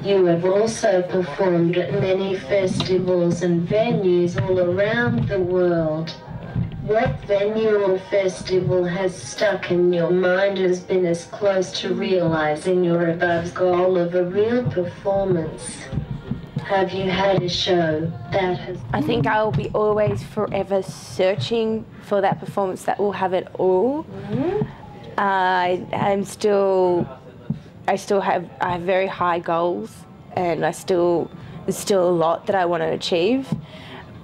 You have also performed at many festivals and venues all around the world. What venue or festival has stuck in your mind, has been as close to realizing your above goal of a real performance? Have you had a show that has... I think I will be always forever searching for that performance that will have it all. I have very high goals, and there's still a lot that I want to achieve.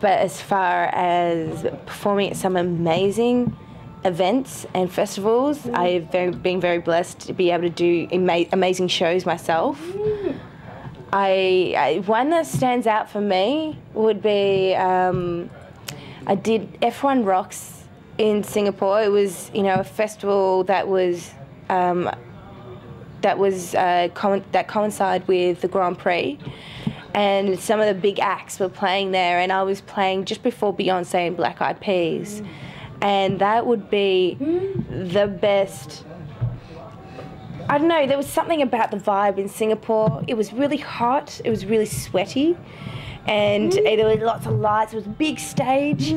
But as far as performing at some amazing events and festivals, I've been very blessed to be able to do amazing shows myself. One that stands out for me would be I did F1 Rocks in Singapore. It was, a festival that coincided with the Grand Prix. And some of the big acts were playing there, and I was playing just before Beyonce and Black Eyed Peas. And that would be the best. I don't know, there was something about the vibe in Singapore. It was really hot, it was really sweaty, and there were lots of lights. It was a big stage,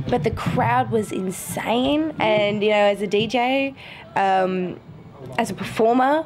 but the crowd was insane. And, as a DJ, as a performer,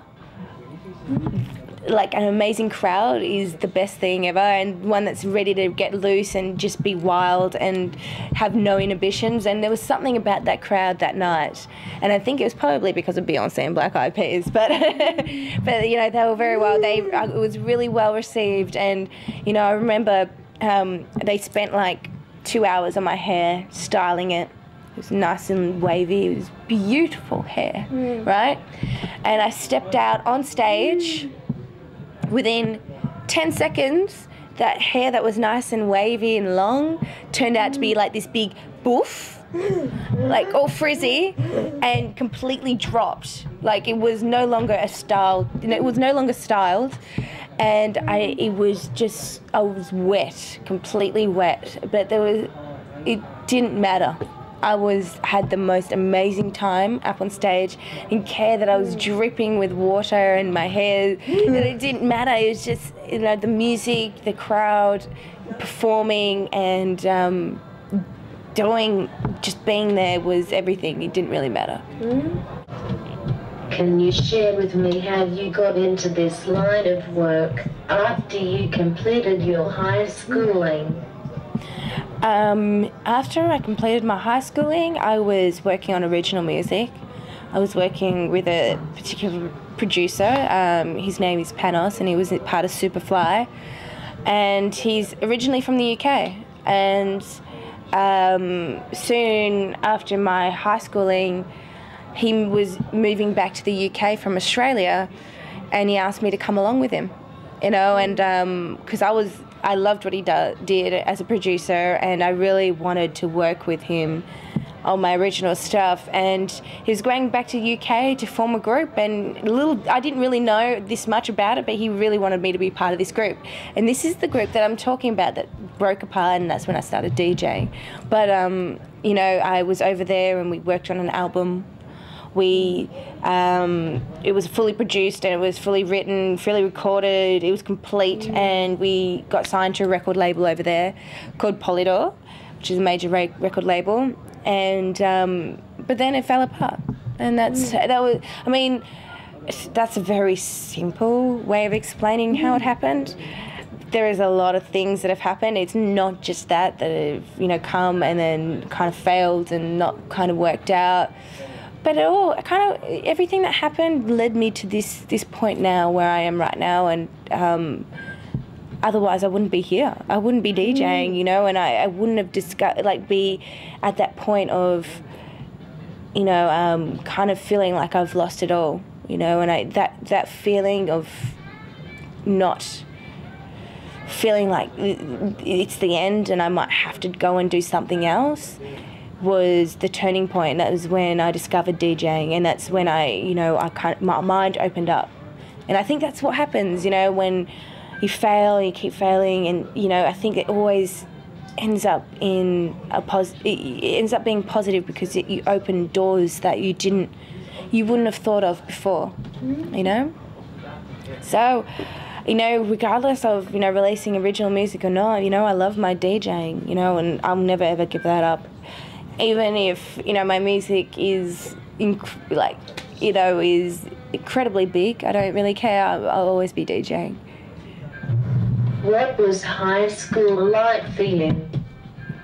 like, an amazing crowd is the best thing ever, and one that's ready to get loose and just be wild and have no inhibitions. And there was something about that crowd that night, and I think it was probably because of Beyonce and Black Eyed Peas, but they were very well. It was really well received, and I remember they spent like 2 hours on my hair, styling it. It was nice and wavy. It was beautiful hair, right? And I stepped out on stage. Within 10 seconds, that hair that was nice and wavy and long turned out to be like this big boof, like all frizzy, and completely dropped. Like, it was no longer a style, it was no longer styled. And I was wet, completely wet, but it didn't matter. I had the most amazing time up on stage. I didn't care that I was dripping with water and my hair. It didn't matter. It was just, the music, the crowd, performing, and just being there was everything. It didn't really matter. Can you share with me how you got into this line of work after you completed your high schooling? After I completed my high schooling, I was working on original music. I was working with a particular producer. His name is Panos, and he was part of Superfly. And he's originally from the UK. And soon after my high schooling, he was moving back to the UK from Australia, and he asked me to come along with him, and because I loved what he did as a producer, and I really wanted to work with him on my original stuff. And he was going back to the UK to form a group, and I didn't really know this much about it, but he really wanted me to be part of this group. And this is the group that I'm talking about that broke apart, and that's when I started DJing. But I was over there, and we worked on an album. It was fully produced, and it was fully written, fully recorded. It was complete, and we got signed to a record label over there called Polydor, which is a major record label. And but then it fell apart, and that's a very simple way of explaining how it happened. There is a lot of things that have happened. It's not just that have come and then kind of failed and not kind of worked out. But everything that happened led me to this point now where I am right now, and otherwise I wouldn't be here. I wouldn't be DJing, and I wouldn't have be at that point of, kind of feeling like I've lost it all, and that feeling of not feeling like it's the end and I might have to go and do something else was the turning point. That was when I discovered DJing, and that's when my mind opened up. And I think that's what happens, when you fail and you keep failing, and I think it always ends up being positive because you open doors that you wouldn't have thought of before, So you know, regardless of, you know, releasing original music or not, you know, I love my DJing, you know, and I'll never ever give that up. Even if, you know, my music is, you know, is incredibly big, I don't really care. I'll always be DJing. What was high school like for you?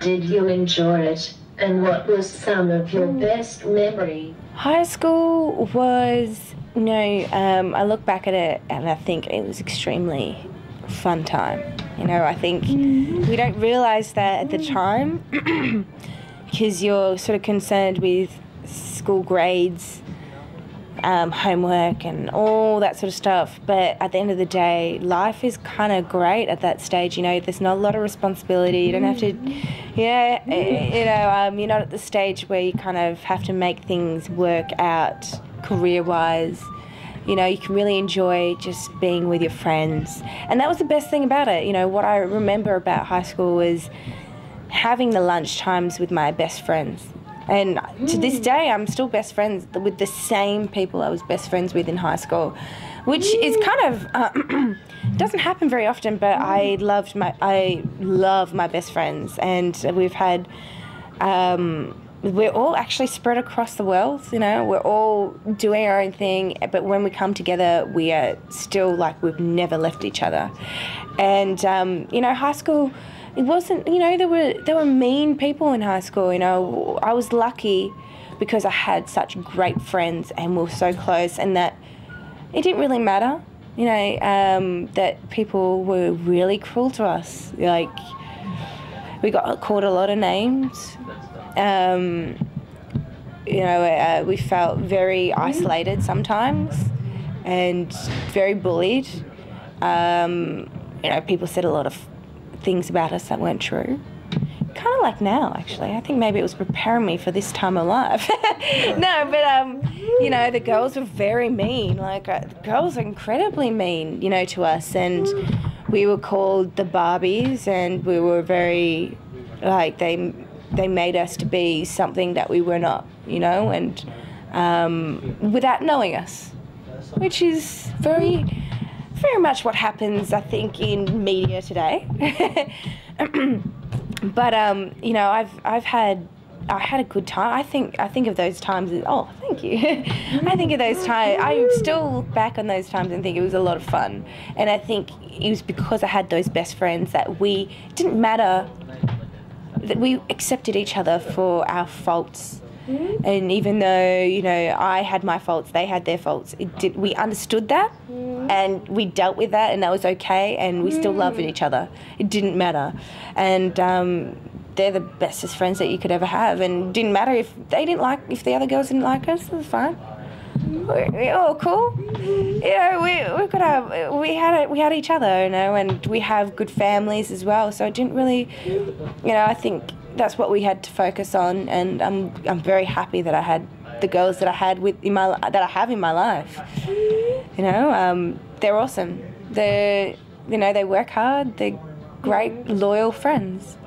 Did you enjoy it? And what was some of your best memory? High school was, you know, I look back at it and I think it was extremely fun time. You know, I think we don't realise that at the time because you're sort of concerned with school grades, homework and all that sort of stuff. But at the end of the day, life is kind of great at that stage. You know, there's not a lot of responsibility. You don't have to, you're not at the stage where you kind of have to make things work out career-wise. You know, you can really enjoy just being with your friends. And that was the best thing about it. You know, what I remember about high school was having the lunch times with my best friends. And to this day, I'm still best friends with the same people I was best friends with in high school, which is kind of doesn't happen very often. But I love my best friends, and we've had we're all actually spread across the world. You know, we're all doing our own thing, but when we come together, we are still like we've never left each other. And you know, high school. It wasn't, you know, there were mean people in high school. You know, I was lucky because I had such great friends and we were so close, and that it didn't really matter, you know, that people were really cruel to us. Like, we got called a lot of names. You know, we felt very isolated sometimes and very bullied. You know, people said a lot of things about us that weren't true. Kind of like now, actually. I think maybe it was preparing me for this time of life. No, but, you know, the girls were very mean. Like, the girls are incredibly mean, you know, to us. And we were called the Barbies, and we were very, like, they made us to be something that we were not, you know, and without knowing us, which is very much what happens, I think, in media today. But you know, I had a good time. I think of those times as, oh, thank you. I think of those times. I still look back on those times and think it was a lot of fun. And I think it was because I had those best friends that it didn't matter, that we accepted each other for our faults. And even though, you know, I had my faults, they had their faults, we understood that and we dealt with that, and that was okay, and we still loved each other. It didn't matter. And they're the bestest friends that you could ever have, and it didn't matter if the other girls didn't like us, it was fine. We're all cool. You know, we had each other, you know, and we have good families as well, so it didn't really, you know, I think that's what we had to focus on, and I'm very happy that I had the girls that I had that I have in my life. You know, they're awesome. They work hard. They're great, loyal friends.